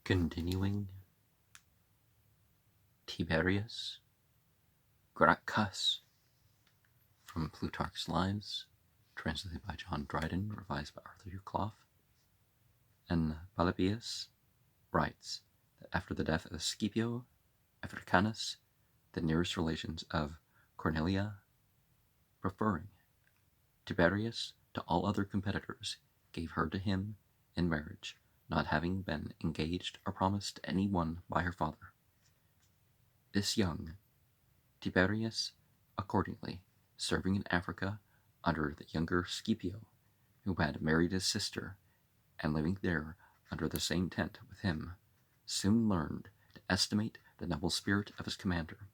Continuing, Tiberius Gracchus from Plutarch's Lives, translated by John Dryden, revised by Arthur Hugh Clough. And Polybius writes that after the death of Scipio Africanus, the nearest relations of Cornelia, preferring Tiberius to all other competitors, gave her to him in marriage, not having been engaged or promised to any one by her father. This young Tiberius, accordingly, serving in Africa under the younger Scipio, who had married his sister, and living there under the same tent with him, soon learned to estimate the noble spirit of his commander,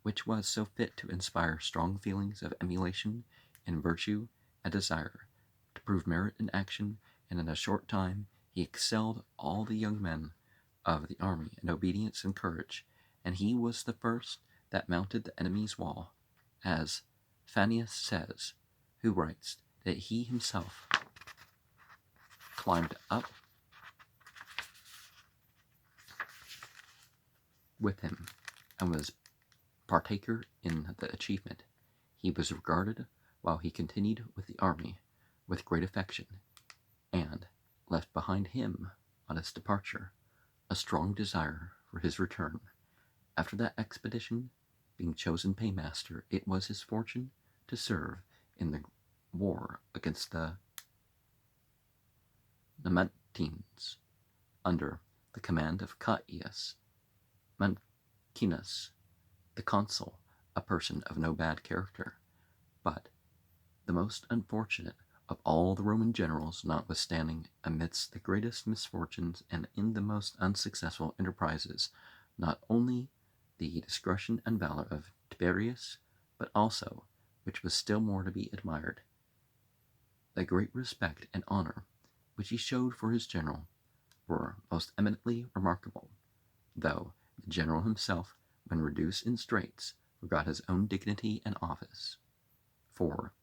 which was so fit to inspire strong feelings of emulation in virtue and desire, to prove merit in action, and in a short time he excelled all the young men of the army in obedience and courage, and he was the first that mounted the enemy's wall, as Fannius says, who writes that he himself climbed up with him and was partaker in the achievement. He was regarded, while he continued with the army, with great affection, and left behind him, on his departure, a strong desire for his return. After that expedition, being chosen paymaster, it was his fortune to serve in the war against the Numantines, under the command of Caius Mancinus, the consul, a person of no bad character, but the most unfortunate of all the Roman generals, notwithstanding, amidst the greatest misfortunes and in the most unsuccessful enterprises, not only the discretion and valor of Tiberius, but also, which was still more to be admired, the great respect and honor which he showed for his general, were most eminently remarkable, though the general himself, when reduced in straits, forgot his own dignity and office. For,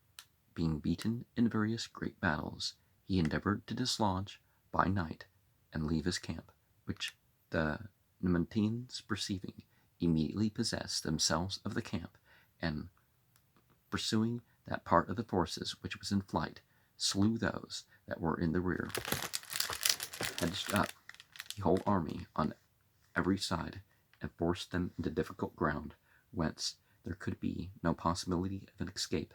being beaten in various great battles, he endeavored to dislodge by night and leave his camp, which the Numantines perceiving, immediately possessed themselves of the camp, and pursuing that part of the forces which was in flight, slew those that were in the rear, hedged up the whole army on every side, and forced them into difficult ground, whence there could be no possibility of an escape.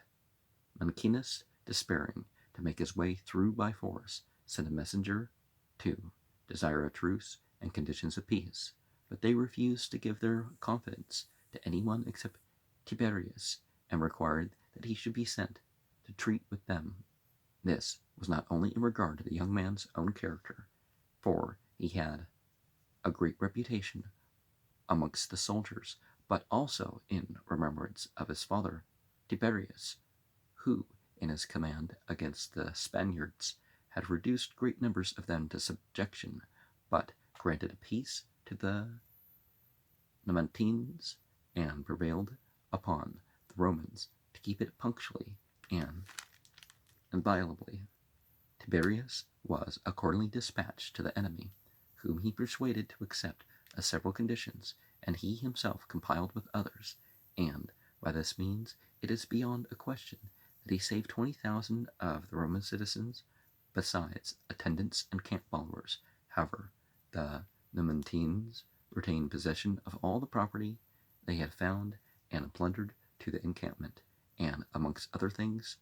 Mancinus, despairing to make his way through by force, sent a messenger to desire a truce and conditions of peace, but they refused to give their confidence to anyone except Tiberius, and required that he should be sent to treat with them. This was not only in regard to the young man's own character, for he had a great reputation amongst the soldiers, but also in remembrance of his father Tiberius, who, in his command against the Spaniards, had reduced great numbers of them to subjection, but granted a peace to the Numantines, and prevailed upon the Romans to keep it punctually and inviolably. Tiberius was accordingly dispatched to the enemy, whom he persuaded to accept several conditions, and he himself compiled with others, and by this means it is beyond a question that he saved 20,000 of the Roman citizens, besides attendants and camp followers. However, the Numantines retained possession of all the property they had found and plundered to the encampment, and amongst other things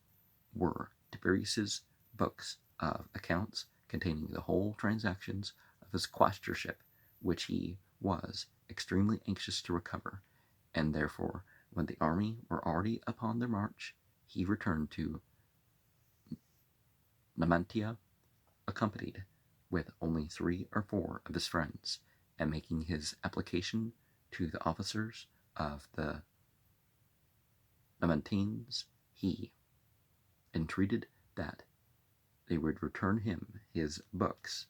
were Tiberius's books of accounts containing the whole transactions of his quaestorship, which he was extremely anxious to recover, and therefore, when the army were already upon their march, he returned to Numantia, accompanied with only 3 or 4 of his friends, and making his application to the officers of the Numantines, he entreated that they would return him his books,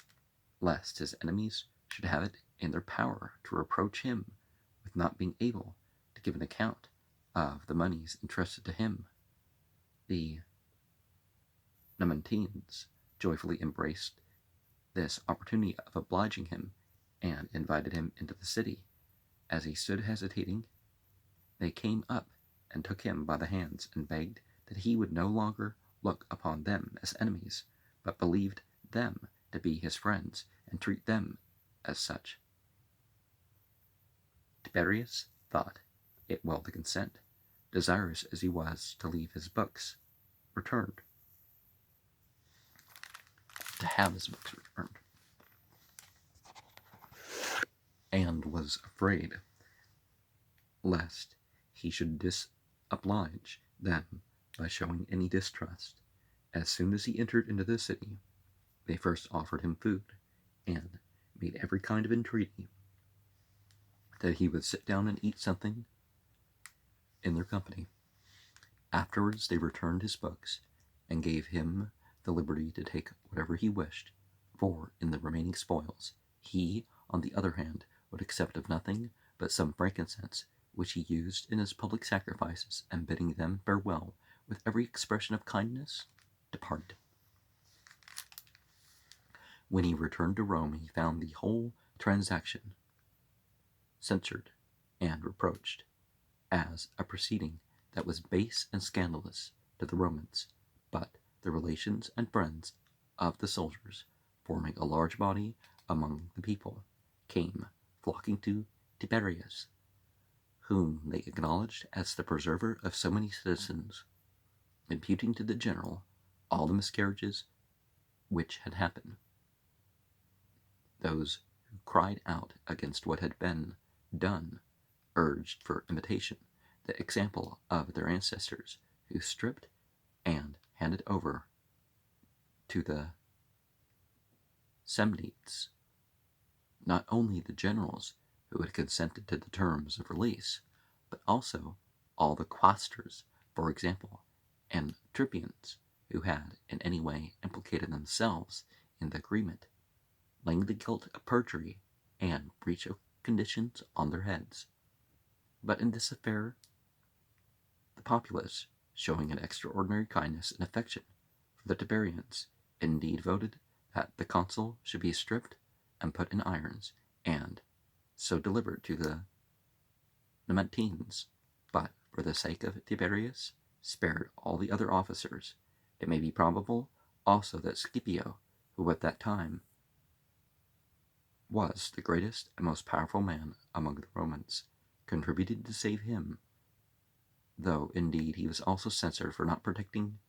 lest his enemies should have it in their power to reproach him with not being able to give an account of the moneys entrusted to him. The Numantines joyfully embraced this opportunity of obliging him, and invited him into the city. As he stood hesitating, they came up and took him by the hands and begged that he would no longer look upon them as enemies, but believed them to be his friends and treat them as such. Tiberius thought it well to consent, desirous as he was to leave his books returned, to have his books returned, and was afraid lest he should disoblige them by showing any distrust. As soon as he entered into the city, they first offered him food, and made every kind of entreaty that he would sit down and eat something in their company. Afterwards they returned his books, and gave him the liberty to take whatever he wished, for in the remaining spoils he, on the other hand, would accept of nothing but some frankincense, which he used in his public sacrifices, and bidding them farewell with every expression of kindness, departed. When he returned to Rome, he found the whole transaction censured and reproached as a proceeding that was base and scandalous to the Romans, but the relations and friends of the soldiers, forming a large body among the people, came flocking to Tiberius, whom they acknowledged as the preserver of so many citizens, imputing to the general all the miscarriages which had happened. Those who cried out against what had been done urged for imitation the example of their ancestors, who stripped and handed over to the Samnites not only the generals who had consented to the terms of release, but also all the quaestors, for example, and tribunes who had in any way implicated themselves in the agreement, laying the guilt of perjury and breach of conditions on their heads. But in this affair, the populace, showing an extraordinary kindness and affection for the Tiberians, indeed voted that the consul should be stripped and put in irons, and so delivered to the Numantines, but for the sake of Tiberius, spared all the other officers. It may be probable also that Scipio, who at that time was the greatest and most powerful man among the Romans, contributed to save him, though indeed he was also censured for not protecting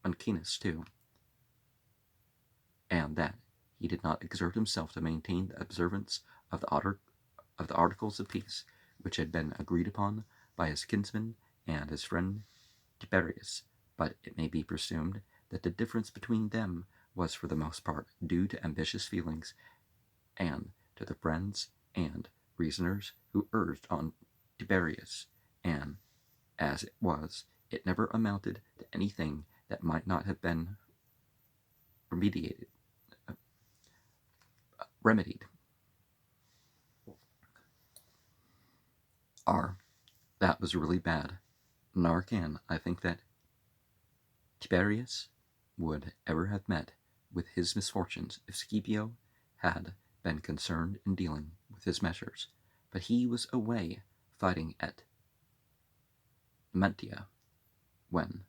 Moncinus too, and that he did not exert himself to maintain the observance of the articles of peace which had been agreed upon by his kinsman and his friend Tiberius. But it may be presumed that the difference between them was for the most part due to ambitious feelings, and to the friends and reasoners who urged on Tiberius, and as it was, it never amounted to anything that might not have been remedied. That was really bad. Nor can I think that Tiberius would ever have met with his misfortunes if Scipio had been concerned in dealing with his measures, but he was away fighting at Numantia when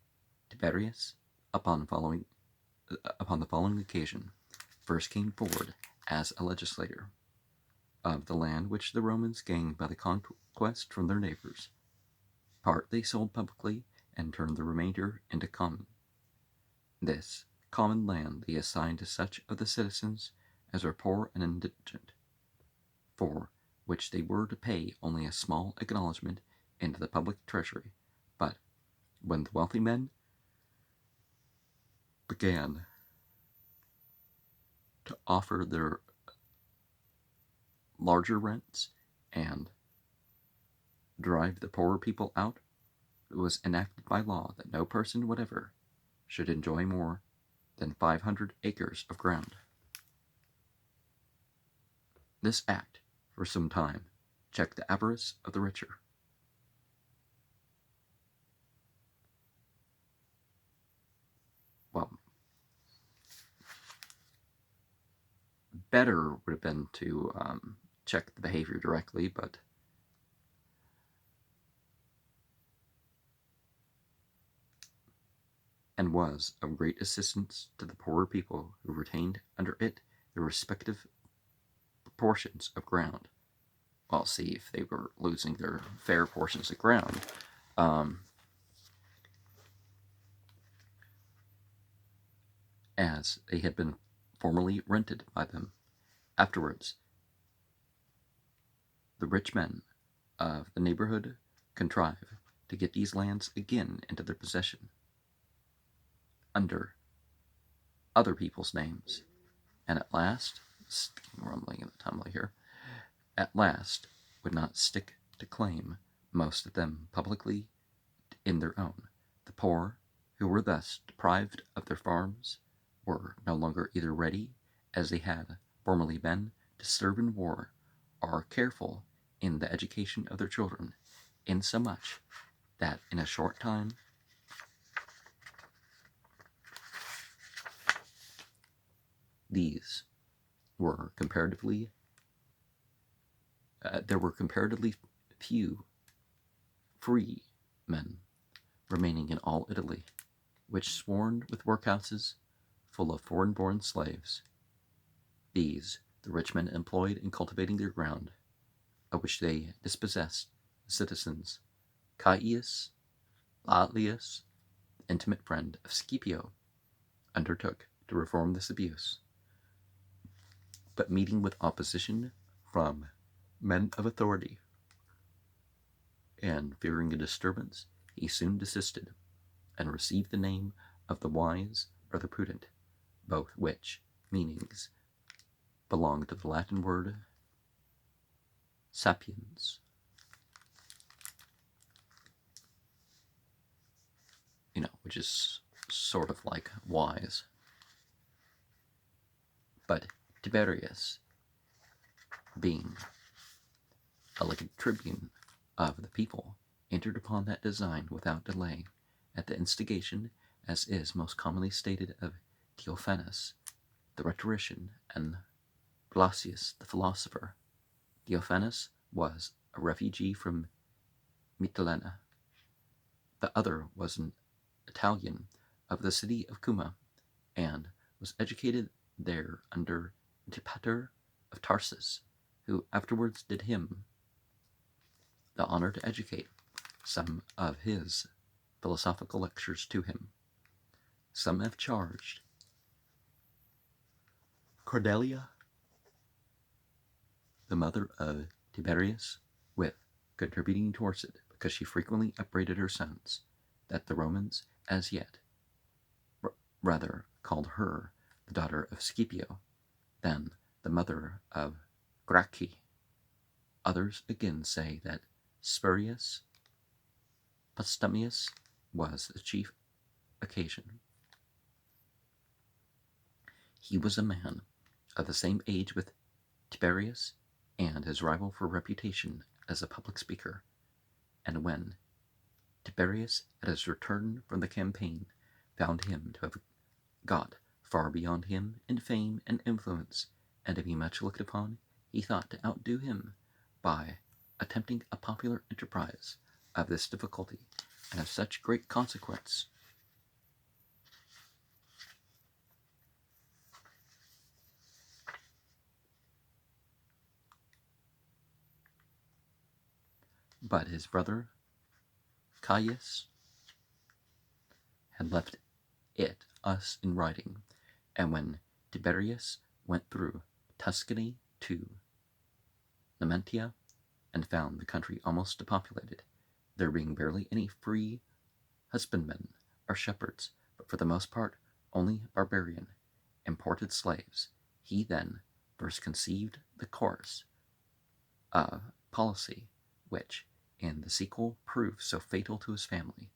Tiberius, upon the following occasion, first came forward as a legislator of the land which the Romans gained by the conquest from their neighbors. Part they sold publicly, and turned the remainder into common. This common land they assigned to such of the citizens as were poor and indigent, for which they were to pay only a small acknowledgment into the public treasury. But when the wealthy men began to offer their larger rents and drive the poorer people out, it was enacted by law that no person whatever should enjoy more than 500 acres of ground. This act, for some time, checked the avarice of the richer. Well, better would have been to check the behavior directly, but and was of great assistance to the poorer people who retained under it their respective portions of ground. Well, see, if they were losing their fair portions of ground, as they had been formerly rented by them. Afterwards, the rich men of the neighborhood contrive to get these lands again into their possession under other people's names, and at last, rumbling in the tumbler here, at last would not stick to claim most of them publicly in their own. The poor, who were thus deprived of their farms, were no longer either ready, as they had formerly been, to serve in war, or careful in the education of their children, insomuch that in a short time these were comparatively there were comparatively few free men remaining in all Italy, which swarmed with workhouses full of foreign-born slaves. These the rich men employed in cultivating their ground, of which they dispossessed the citizens. Caius Laelius, intimate friend of Scipio, undertook to reform this abuse, but meeting with opposition from men of authority, and fearing a disturbance, he soon desisted, and received the name of the wise or the prudent, both which meanings belong to the Latin word sapiens, which is sort of like wise. But Tiberius, being elected tribune of the people, entered upon that design without delay, at the instigation, as is most commonly stated, of Theophanes, the rhetorician, and Blasius, the philosopher. Theophanes was a refugee from Mytilene. The other was an Italian of the city of Cuma, and was educated there under Antipater of Tarsus, who afterwards did him the honor to educate some of his philosophical lectures to him. Some have charged Cordelia, the mother of Tiberius, with contributing towards it, because she frequently upbraided her sons, that the Romans as yet rather called her the daughter of Scipio than the mother of Gracchi. Others again say that Spurius Postumius was the chief occasion. He was a man of the same age with Tiberius, and his rival for reputation as a public speaker, and when Tiberius, at his return from the campaign, found him to have got far beyond him in fame and influence, and to be much looked upon, he thought to outdo him by attempting a popular enterprise of this difficulty and of such great consequence. But his brother Caius had left us in writing, and when Tiberius went through Tuscany to Numantia, and found the country almost depopulated, there being barely any free husbandmen or shepherds, but for the most part only barbarian, imported slaves, he then first conceived the course of policy which in the sequel proved so fatal to his family,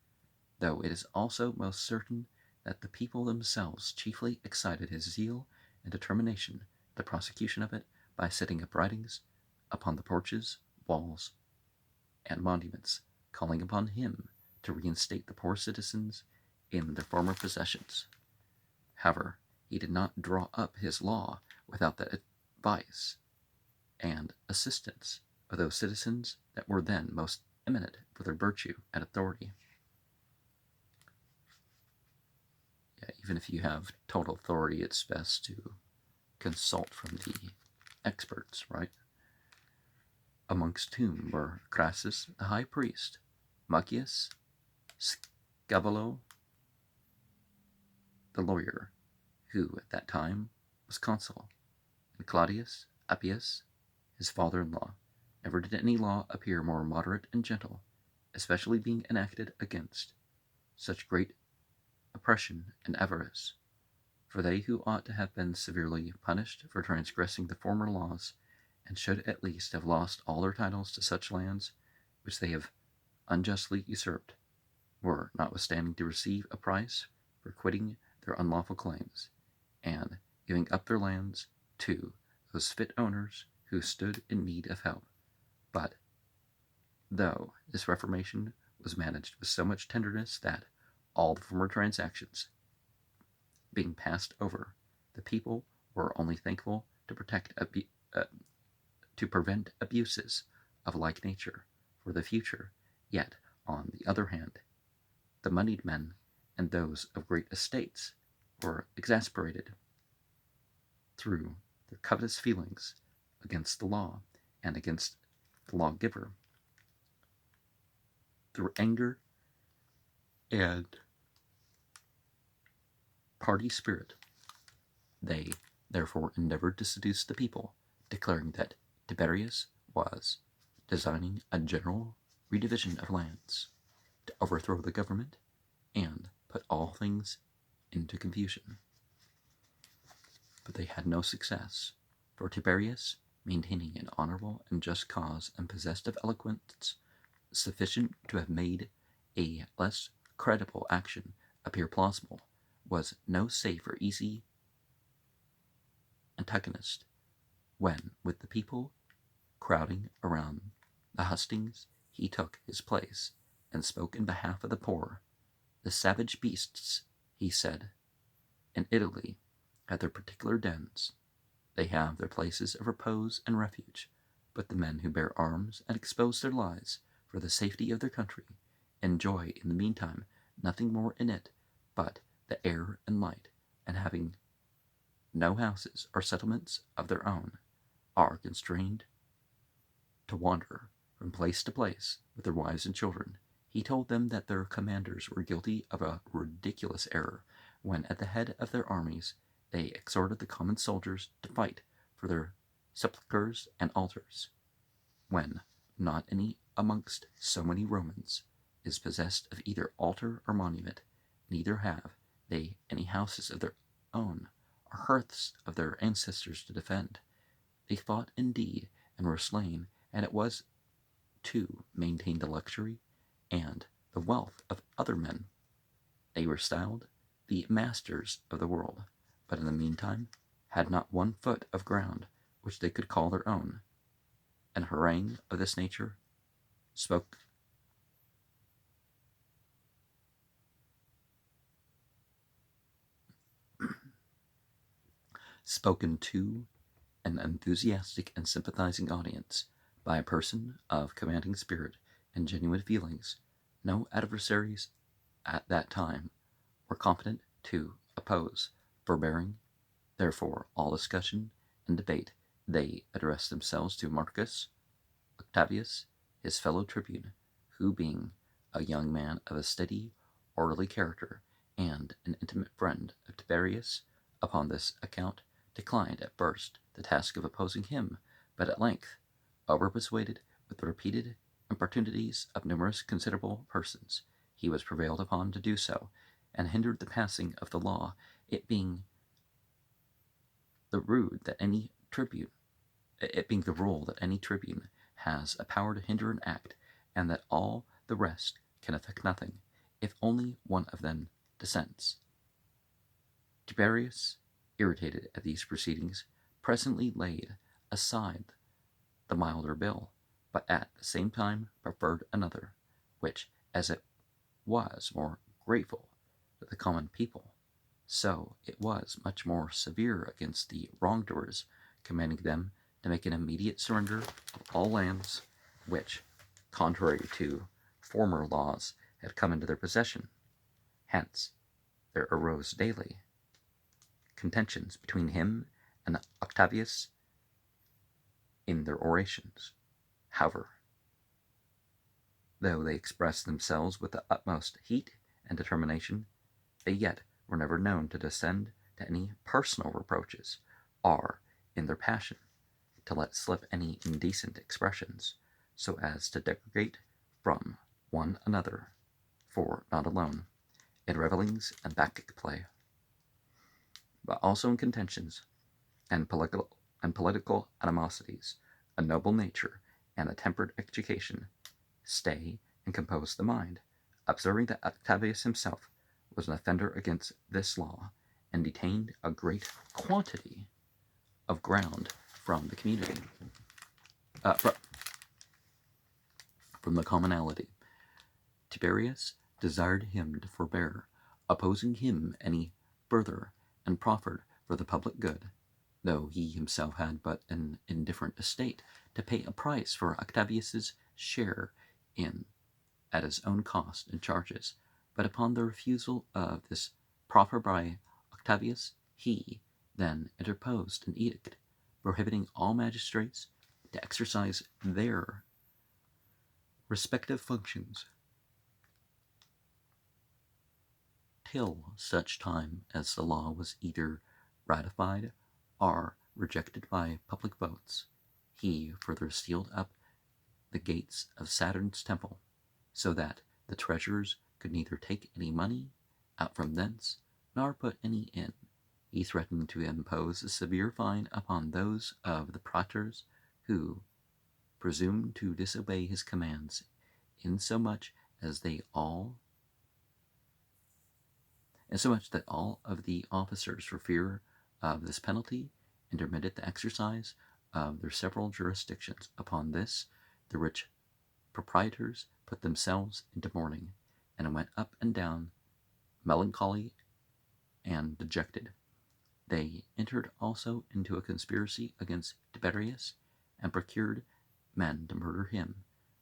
though it is also most certain that the people themselves chiefly excited his zeal and determination the prosecution of it by setting up writings upon the porches, walls, and monuments, calling upon him to reinstate the poor citizens in their former possessions. However, he did not draw up his law without the advice and assistance of those citizens that were then most eminent for their virtue and authority. Yeah, even if you have total authority, it's best to consult from the experts, right? Amongst whom were Crassus the high priest, Mucius Scabolo the lawyer, who at that time was consul, and Claudius Appius, his father-in-law. Never did any law appear more moderate and gentle, especially being enacted against such great oppression and avarice. For they who ought to have been severely punished for transgressing the former laws, and should at least have lost all their titles to such lands which they have unjustly usurped, were notwithstanding to receive a price for quitting their unlawful claims, and giving up their lands to those fit owners who stood in need of help. But though this reformation was managed with so much tenderness that all the former transactions being passed over, the people were only thankful to prevent abuses of like nature for the future. Yet, on the other hand, the moneyed men and those of great estates were exasperated through their covetous feelings against the law and against the lawgiver. Through anger and party spirit, they therefore endeavored to seduce the people, declaring that Tiberius was designing a general redivision of lands to overthrow the government and put all things into confusion. But they had no success, for Tiberius, maintaining an honorable and just cause and possessed of eloquence sufficient to have made a less credible action appear plausible, was no safe or easy antagonist when, with the people crowding around the hustings, he took his place and spoke in behalf of the poor. The savage beasts, he said, in Italy have their particular dens. They have their places of repose and refuge, but the men who bear arms and expose their lives for the safety of their country enjoy in the meantime nothing more in it but the air and light, and having no houses or settlements of their own, are constrained to wander from place to place with their wives and children. He told them that their commanders were guilty of a ridiculous error when, at the head of their armies, they exhorted the common soldiers to fight for their sepulchres and altars, when not any amongst so many Romans is possessed of either altar or monument, neither have they any houses of their own, or hearths of their ancestors to defend. They fought indeed, and were slain, and it was to maintain the luxury and the wealth of other men. They were styled the masters of the world, but in the meantime had not 1 foot of ground which they could call their own. An harangue of this nature spoken to an enthusiastic and sympathizing audience by a person of commanding spirit and genuine feelings, no adversaries at that time were competent to oppose. Forbearing, therefore, all discussion and debate, they addressed themselves to Marcus Octavius, his fellow tribune, who, being a young man of a steady, orderly character, and an intimate friend of Tiberius, upon this account declined at first the task of opposing him, but at length, overpersuaded with the repeated importunities of numerous considerable persons, he was prevailed upon to do so, and hindered the passing of the law, it being the rule that any tribune has a power to hinder an act, and that all the rest can effect nothing, if only one of them dissents. Tiberius, irritated at these proceedings, presently laid aside the milder bill, but at the same time preferred another, which, as it was more grateful to the common people, so it was much more severe against the wrongdoers, commanding them to make an immediate surrender of all lands which, contrary to former laws, had come into their possession. Hence, there arose daily contentions between him and Octavius in their orations. However, though they expressed themselves with the utmost heat and determination, they yet were never known to descend to any personal reproaches, or, in their passion, to let slip any indecent expressions, so as to degrade from one another, for not alone in revellings and Bacchic play, but also in contentions and political animosities, a noble nature and a temperate education stay and compose the mind, observing that Octavius himself was an offender against this law, and detained a great quantity of ground from the community, from the commonalty. Tiberius desired him to forbear opposing him any further, and proffered for the public good, though he himself had but an indifferent estate, to pay a price for Octavius's share in at his own cost and charges. But upon the refusal of this proffer by Octavius, he then interposed an edict prohibiting all magistrates to exercise their respective functions till such time as the law was either ratified or rejected by public votes. He further sealed up the gates of Saturn's temple, so that the treasurers could neither take any money out from thence, nor put any in. He threatened to impose a severe fine upon those of the praetors who presumed to disobey his commands, insomuch that all of the officers, for fear of this penalty, intermitted the exercise of their several jurisdictions. Upon this, the rich proprietors put themselves into mourning, and went up and down, melancholy and dejected. They entered also into a conspiracy against Tiberius, and procured men to murder him,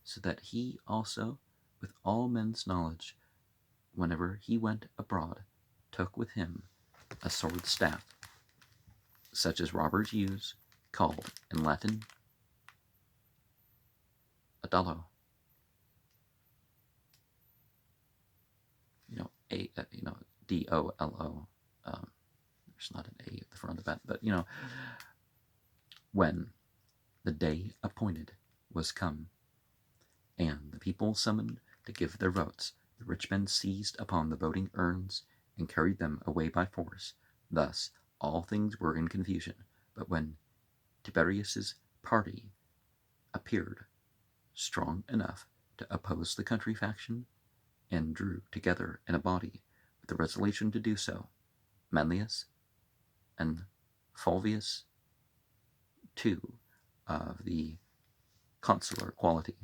so that he also, with all men's knowledge, whenever he went abroad, took with him a sword staff, such as robbers use, called in Latin a dollo. D-O-L-O. There's not an A at the front of that, but when the day appointed was come, and the people summoned to give their votes, the rich men seized upon the voting urns and carried them away by force. Thus all things were in confusion. But when Tiberius's party appeared strong enough to oppose the country faction, and drew together in a body with the resolution to do so, Manlius and Fulvius, two of the consular quality,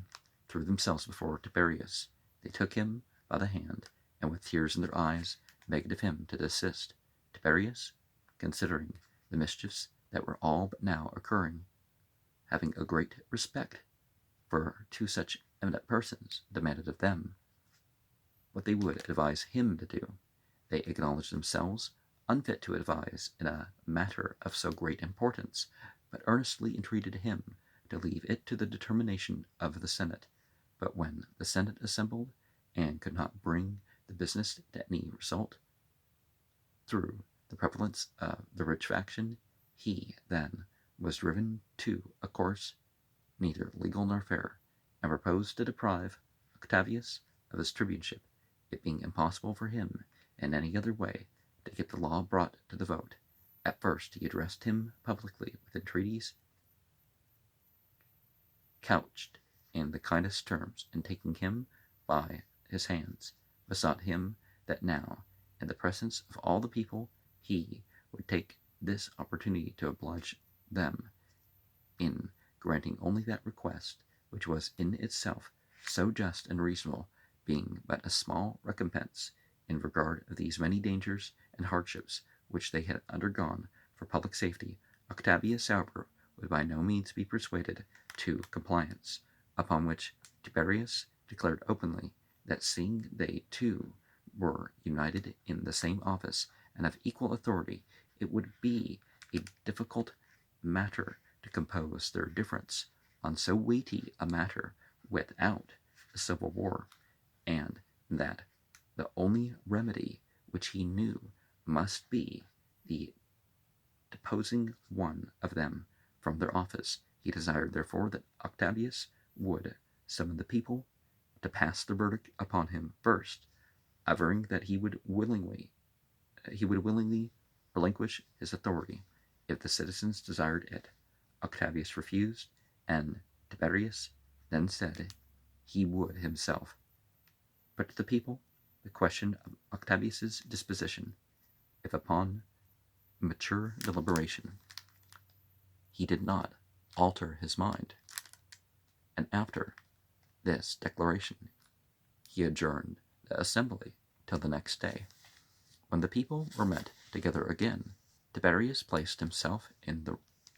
threw themselves before Tiberius. They took him by the hand, and with tears in their eyes begged of him to desist. Tiberius, considering the mischiefs that were all but now occurring, having a great respect for two such eminent persons, demanded of them what they would advise him to do. They acknowledged themselves unfit to advise in a matter of so great importance, but earnestly entreated him to leave it to the determination of the Senate. But when the Senate assembled, and could not bring the business to any result through the prevalence of the rich faction, he then was driven to a course neither legal nor fair, and proposed to deprive Octavius of his tribuneship, it being impossible for him in any other way to get the law brought to the vote. At first he addressed him publicly with entreaties couched in the kindest terms, and taking him by his hands, besought him that now, in the presence of all the people, he would take this opportunity to oblige them in granting only that request which was in itself so just and reasonable, being but a small recompense in regard of these many dangers and hardships which they had undergone for public safety, Octavius, however, would by no means be persuaded to compliance, upon which Tiberius declared openly that seeing they two were united in the same office and of equal authority, it would be a difficult matter to compose their difference on so weighty a matter without a civil war, and that the only remedy which he knew must be the deposing one of them from their office. He desired, therefore, that Octavius would summon the people to pass the verdict upon him first, averring that he would willingly relinquish his authority if the citizens desired it. Octavius refused, and Tiberius then said he would himself put to the people the question of Octavius's disposition, if upon mature deliberation he did not alter his mind. And after this declaration he adjourned the assembly till the next day. When the people were met together again, Tiberius placed himself in the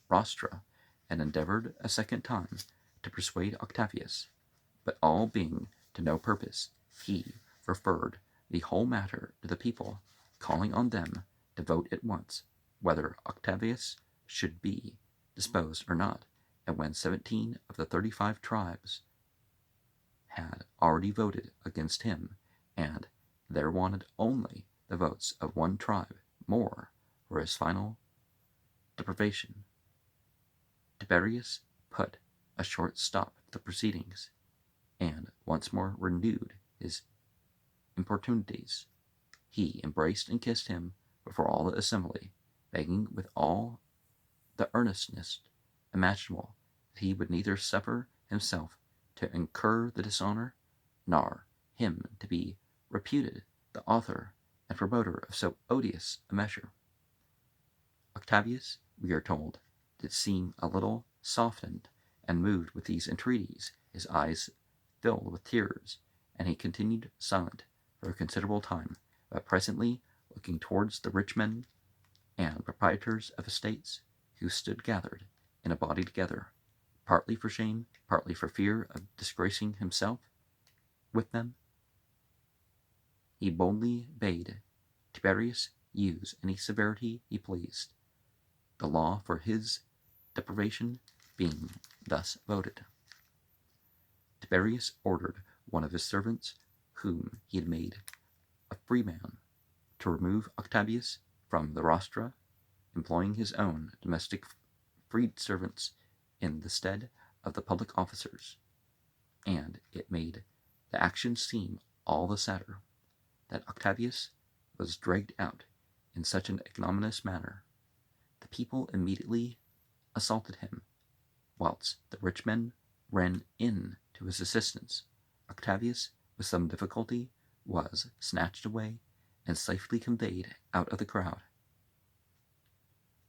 rostra and endeavored a second time to persuade Octavius, but all being to no purpose, he referred the whole matter to the people, calling on them to vote at once whether Octavius should be disposed or not. And when 17 of the 35 tribes had already voted against him, and there wanted only the votes of one tribe more for his final deprivation, Tiberius put a short stop to the proceedings, and once more renewed his importunities. He embraced and kissed him before all the assembly, begging with all the earnestness imaginable that he would neither suffer himself to incur the dishonor, nor him to be reputed the author and promoter of so odious a measure. Octavius, we are told, did seem a little softened and moved with these entreaties. His eyes filled with tears, and he continued silent for a considerable time, but presently, looking towards the rich men and proprietors of estates, who stood gathered in a body together, partly for shame, partly for fear of disgracing himself with them, he boldly bade Tiberius use any severity he pleased, the law for his deprivation being thus voted. Tiberius ordered one of his servants, whom he had made a free man, to remove Octavius from the rostra, employing his own domestic freed servants in the stead of the public officers, and it made the action seem all the sadder that Octavius was dragged out in such an ignominious manner. The people immediately assaulted him, whilst the rich men ran in to his assistance. Octavius, with some difficulty, was snatched away and safely conveyed out of the crowd,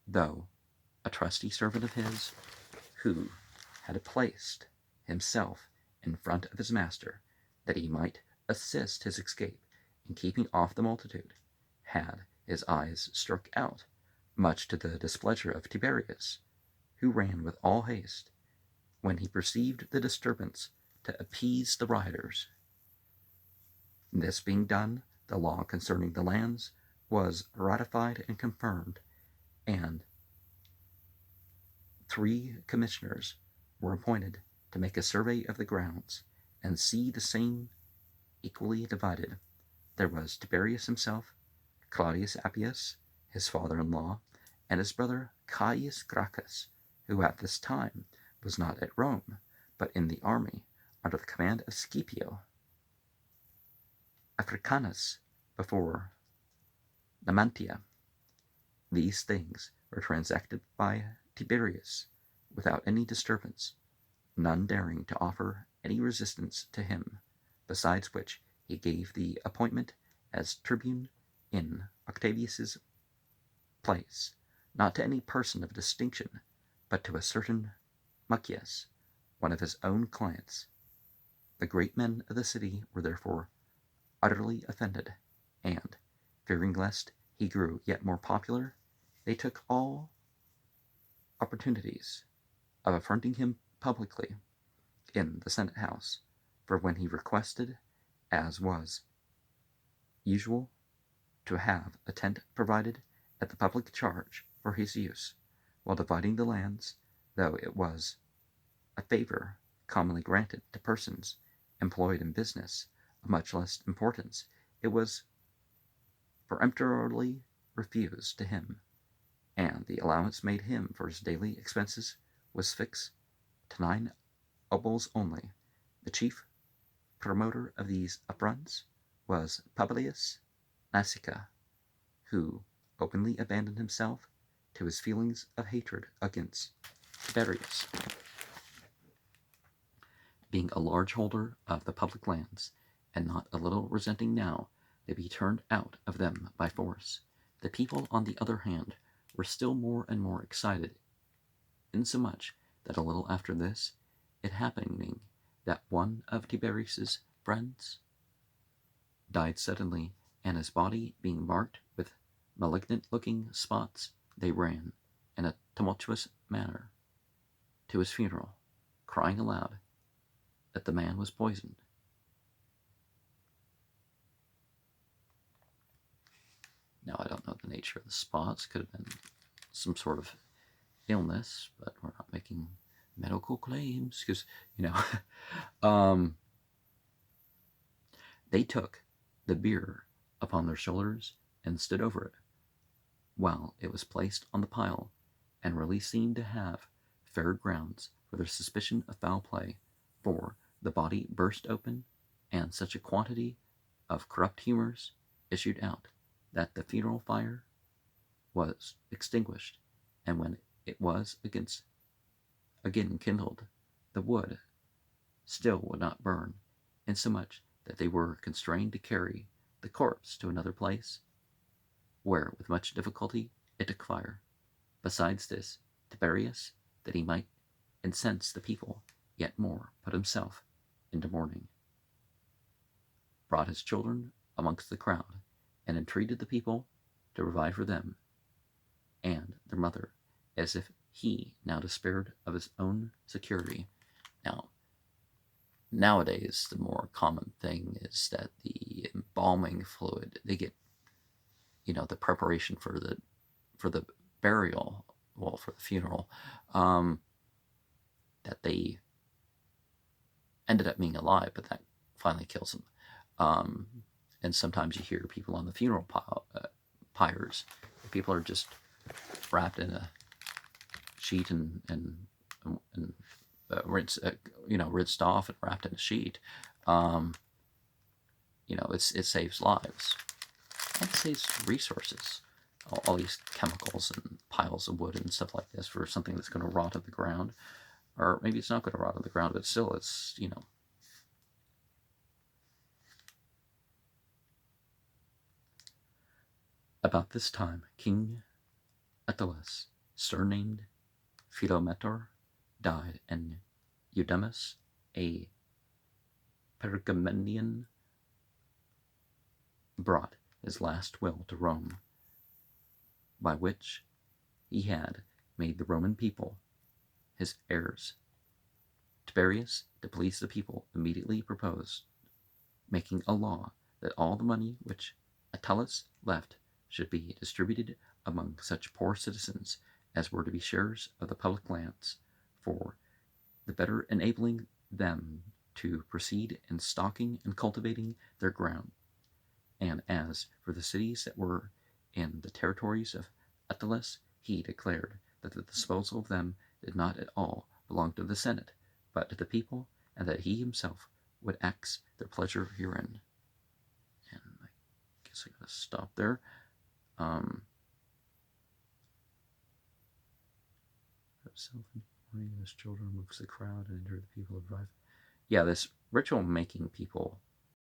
though a trusty servant of his, who had placed himself in front of his master that he might assist his escape in keeping off the multitude, had his eyes struck out, much to the displeasure of Tiberius, who ran with all haste, when he perceived the disturbance, to appease the rioters. This being done, the law concerning the lands was ratified and confirmed, and 3 commissioners were appointed to make a survey of the grounds, and see the same equally divided. There was Tiberius himself, Claudius Appius, his father-in-law, and his brother Caius Gracchus, who at this time was not at Rome, but in the army under the command of Scipio Africanus before Numantia. These things were transacted by Tiberius without any disturbance, none daring to offer any resistance to him, besides which he gave the appointment as tribune in Octavius's place, not to any person of distinction, but to a certain Mucius, one of his own clients. The great men of the city were therefore utterly offended, and, fearing lest he grew yet more popular, they took all opportunities of affronting him publicly in the Senate House, for when he requested, as was usual, to have a tent provided at the public charge for his use, while dividing the lands, though it was a favor commonly granted to persons employed in business of much less importance, it was peremptorily refused to him, and the allowance made him for his daily expenses was fixed to 9 obols only. The chief promoter of these affronts was Publius Nasica, who openly abandoned himself to his feelings of hatred against Tiberius. Being a large holder of the public lands, and not a little resenting now to be turned out of them by force, the people, on the other hand, were still more and more excited, insomuch that a little after this, it happening that one of Tiberius's friends died suddenly, and his body being marked with malignant-looking spots, they ran, in a tumultuous manner, to his funeral, crying aloud that the man was poisoned. Now, I don't know the nature of the spots. Could have been some sort of illness, but we're not making medical claims because, they took the bier upon their shoulders and stood over it, while it was placed on the pile, and really seemed to have fair grounds for their suspicion of foul play, for the body burst open, and such a quantity of corrupt humors issued out, that the funeral fire was extinguished, and when it was again kindled, the wood still would not burn, insomuch that they were constrained to carry the corpse to another place, where with much difficulty it took fire. Besides this, Tiberius, that he might incense the people yet more, put himself into mourning, brought his children amongst the crowd, and entreated the people to provide for them and their mother, as if he now despaired of his own security. Now, nowadays, the more common thing is that the embalming fluid, they get, the preparation for the burial, well, for the funeral, that they ended up being alive, but that finally kills them. And sometimes you hear people on the funeral pyres. People are just wrapped in a sheet and rinsed off and wrapped in a sheet. It saves lives and it saves resources. All these chemicals and piles of wood and stuff like this for something that's going to rot on the ground, or maybe it's not going to rot on the ground, but still, it's About this time, King Attalus, surnamed Philometor, died, and Eudemus, a Pergamenian, brought his last will to Rome, by which he had made the Roman people his heirs. Tiberius, to please the people, immediately proposed making a law that all the money which Attalus left should be distributed among such poor citizens as were to be sharers of the public lands, for the better enabling them to proceed in stocking and cultivating their ground. And as for the cities that were in the territories of Attalus, he declared that the disposal of them did not at all belong to the Senate, but to the people, and that he himself would act their pleasure herein. And I guess I'm going to stop there. His children amongst the crowd and enter the people of life. Yeah, this ritual making people